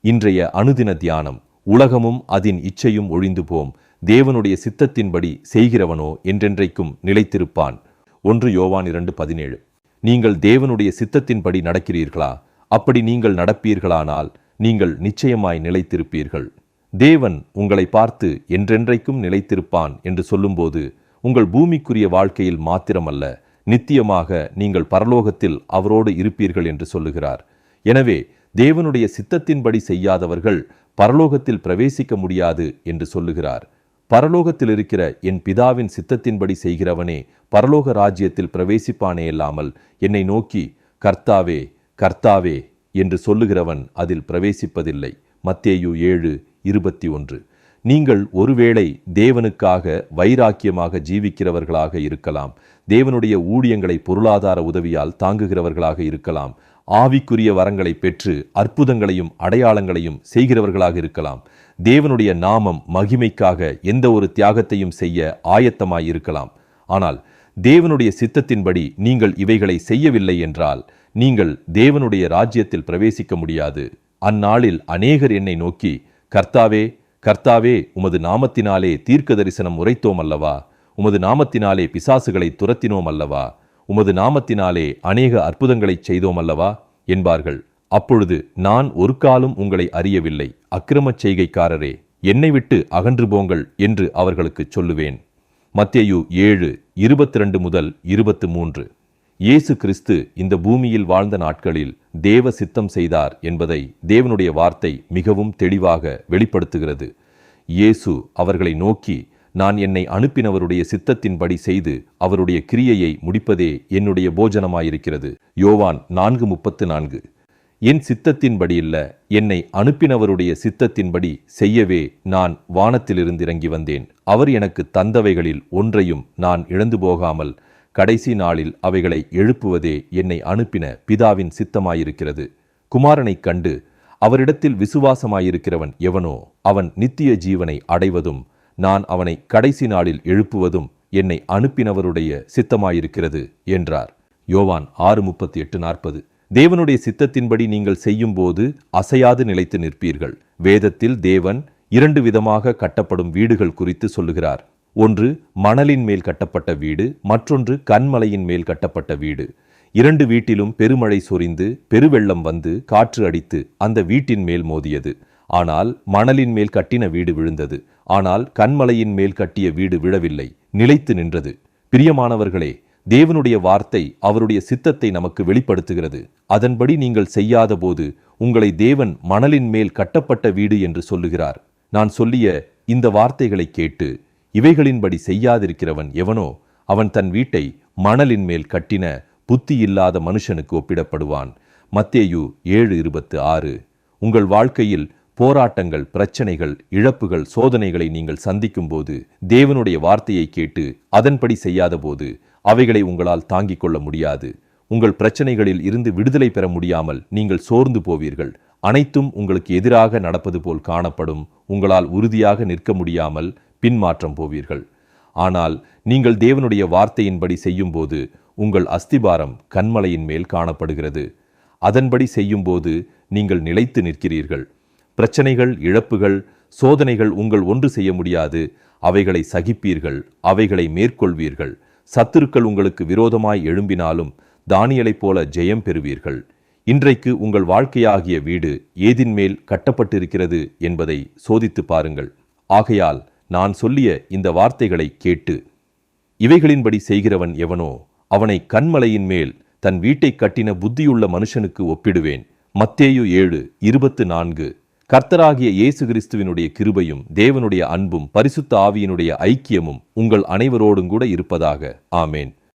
இன்றைய அனுதின தியானம். உலகமும் அதன் இச்சையும் ஒழிந்து போம், தேவனுடைய சித்தத்தின்படி செய்கிறவனோ என்றென்றைக்கும் நிலைத்திருப்பான். 1 யோவான் 2:17. நீங்கள் தேவனுடைய சித்தத்தின்படி நடக்கிறீர்களா? அப்படி நீங்கள் நடப்பீர்களானால் நீங்கள் நிச்சயமாய் நிலைத்திருப்பீர்கள். தேவன் உங்களை பார்த்து என்றென்றைக்கும் நிலைத்திருப்பான் என்று சொல்லும்போது உங்கள் பூமிக்குரிய வாழ்க்கையில் மாத்திரமல்ல, நித்தியமாக நீங்கள் பரலோகத்தில் அவரோடு இருப்பீர்கள் என்று சொல்லுகிறார். எனவே தேவனுடைய சித்தத்தின்படி செய்யாதவர்கள் பரலோகத்தில் பிரவேசிக்க முடியாது என்று சொல்லுகிறார். பரலோகத்தில் இருக்கிற என் பிதாவின் சித்தத்தின்படி செய்கிறவனே பரலோக ராஜ்யத்தில் பிரவேசிப்பானே இல்லாமல் என்னை நோக்கி கர்த்தாவே கர்த்தாவே என்று சொல்லுகிறவன் அதில் பிரவேசிப்பதில்லை. மத்தேயு 7:21. நீங்கள் ஒருவேளை தேவனுக்காக வைராக்கியமாக ஜீவிக்கிறவர்களாக இருக்கலாம், தேவனுடைய ஊழியங்களை பொருளாதார உதவியால் தாங்குகிறவர்களாக இருக்கலாம், ஆவிக்குரிய வரங்களை பெற்று அற்புதங்களையும் அடையாளங்களையும் செய்கிறவர்களாக இருக்கலாம், தேவனுடைய நாமம் மகிமைக்காக எந்த ஒரு தியாகத்தையும் செய்ய ஆயத்தமாய் இருக்கலாம். ஆனால் தேவனுடைய சித்தத்தின்படி நீங்கள் இவைகளை செய்யவில்லை என்றால் நீங்கள் தேவனுடைய ராஜ்யத்தில் பிரவேசிக்க முடியாது. அந்நாளில் அநேகர் என்னை நோக்கி கர்த்தாவே கர்த்தாவே, உமது நாமத்தினாலே தீர்க்க தரிசனம் உரைத்தோம் அல்லவா? உமது நாமத்தினாலே பிசாசுகளை துரத்தினோம் அல்லவா? உமது நாமத்தினாலே அநேக அற்புதங்களை செய்தோம் அல்லவா என்பார்கள். அப்பொழுது நான் ஒரு காலும் உங்களை அறியவில்லை, அக்கிரமச் செய்கைக்காரரே, என்னை விட்டு அகன்று போங்கள் என்று அவர்களுக்கு சொல்லுவேன். மத்தேயு 7:22-23. இயேசு கிறிஸ்து இந்த பூமியில் வாழ்ந்த நாட்களில் தேவ சித்தம் செய்தார் என்பதை தேவனுடைய வார்த்தை மிகவும் தெளிவாக வெளிப்படுத்துகிறது. இயேசு அவர்களை நோக்கி, நான் என்னை அனுப்பினவருடைய சித்தத்தின்படி செய்து அவருடைய கிரியையை முடிப்பதே என்னுடைய போஜனமாயிருக்கிறது. யோவான் 4:34. என் சித்தத்தின்படி இல்ல, என்னை அனுப்பினவருடைய சித்தத்தின்படி செய்யவே நான் வானத்திலிருந்து இறங்கி வந்தேன். அவர் எனக்கு தந்தவைகளில் ஒன்றையும் நான் இழந்து போகாமல் கடைசி நாளில் அவைகளை எழுப்புவதே என்னை அனுப்பின பிதாவின் சித்தமாயிருக்கிறது. குமாரனைக் கண்டு அவரிடத்தில் விசுவாசமாயிருக்கிறவன் எவனோ அவன் நித்திய ஜீவனை அடைவதும் நான் அவனை கடைசி நாளில் எழுப்புவதும் என்னை அனுப்பினவருடைய சித்தமாயிருக்கிறது என்றார். யோவான் 6:38-40. தேவனுடைய சித்தத்தின்படி நீங்கள் செய்யும் போது அசையாது நிலைத்து நிற்பீர்கள். வேதத்தில் தேவன் 2 விதமாக கட்டப்படும் வீடுகள் குறித்து சொல்லுகிறார். ஒன்று மணலின் மேல் கட்டப்பட்ட வீடு, மற்றொன்று கன்மலையின் மேல் கட்டப்பட்ட வீடு. 2 வீட்டிலும் பெருமழை சொரிந்து பெருவெள்ளம் வந்து காற்று அடித்து அந்த வீட்டின் மேல் மோதியது. ஆனால் மணலின் மேல் கட்டின வீடு விழுந்தது. ஆனால் கன்மலையின் மேல் கட்டிய வீடு விழவில்லை, நிலைத்து நின்றது. பிரியமானவர்களே, தேவனுடைய வார்த்தை அவருடைய சித்தத்தை நமக்கு வெளிப்படுத்துகிறது. அதன்படி நீங்கள் செய்யாத போது உங்களை தேவன் மணலின் மேல் கட்டப்பட்ட வீடு என்று சொல்லுகிறார். நான் சொல்லிய இந்த வார்த்தைகளை கேட்டு இவைகளின்படி செய்யாதிருக்கிறவன் எவனோ அவன் தன் வீட்டை மணலின் மேல் கட்டின புத்தி இல்லாத மனுஷனுக்கு ஒப்பிடப்படுவான். மத்தேயு 7:26. உங்கள் வாழ்க்கையில் போராட்டங்கள், பிரச்சனைகள், இழப்புகள், சோதனைகளை நீங்கள் சந்திக்கும் போது தேவனுடைய வார்த்தையை கேட்டு அதன்படி செய்யாத போது அவைகளை உங்களால் தாங்கிக் கொள்ள முடியாது. உங்கள் பிரச்சனைகளில் இருந்து விடுதலை பெற முடியாமல் நீங்கள் சோர்ந்து போவீர்கள். அனைத்தும் உங்களுக்கு எதிராக நடப்பது போல் காணப்படும். உங்களால் உறுதியாக நிற்க முடியாமல் பின்மாற்றம் போவீர்கள். ஆனால் நீங்கள் தேவனுடைய வார்த்தையின்படி செய்யும்போது உங்கள் அஸ்திபாரம் கன்மலையின் மேல் காணப்படுகிறது. அதன்படி செய்யும்போது நீங்கள் நிலைத்து நிற்கிறீர்கள். பிரச்சனைகள், இழப்புகள், சோதனைகள் உங்கள் ஒன்று செய்ய முடியாது. அவைகளை சகிப்பீர்கள், அவைகளை மேற்கொள்வீர்கள். சத்துருக்கள் உங்களுக்கு விரோதமாய் எழும்பினாலும் தானியேலைப் போல ஜெயம் பெறுவீர்கள். இன்றைக்கு உங்கள் வாழ்க்கையாகிய வீடு ஏதின் மேல் கட்டப்பட்டிருக்கிறது என்பதை சோதித்து பாருங்கள். ஆகையால் நான் சொல்லிய இந்த வார்த்தைகளை கேட்டு இவைகளின்படி செய்கிறவன் எவனோ அவனை கன்மலையின் மேல் தன் வீட்டை கட்டின புத்தியுள்ள மனுஷனுக்கு ஒப்பிடுவேன். மத்தேயு 7:24. கர்த்தராகிய இயேசு கிறிஸ்துவினுடைய கிருபையும் தேவனுடைய அன்பும் பரிசுத்த ஆவியினுடைய ஐக்கியமும் உங்கள் அனைவரோடும் கூட இருப்பதாக. ஆமேன்.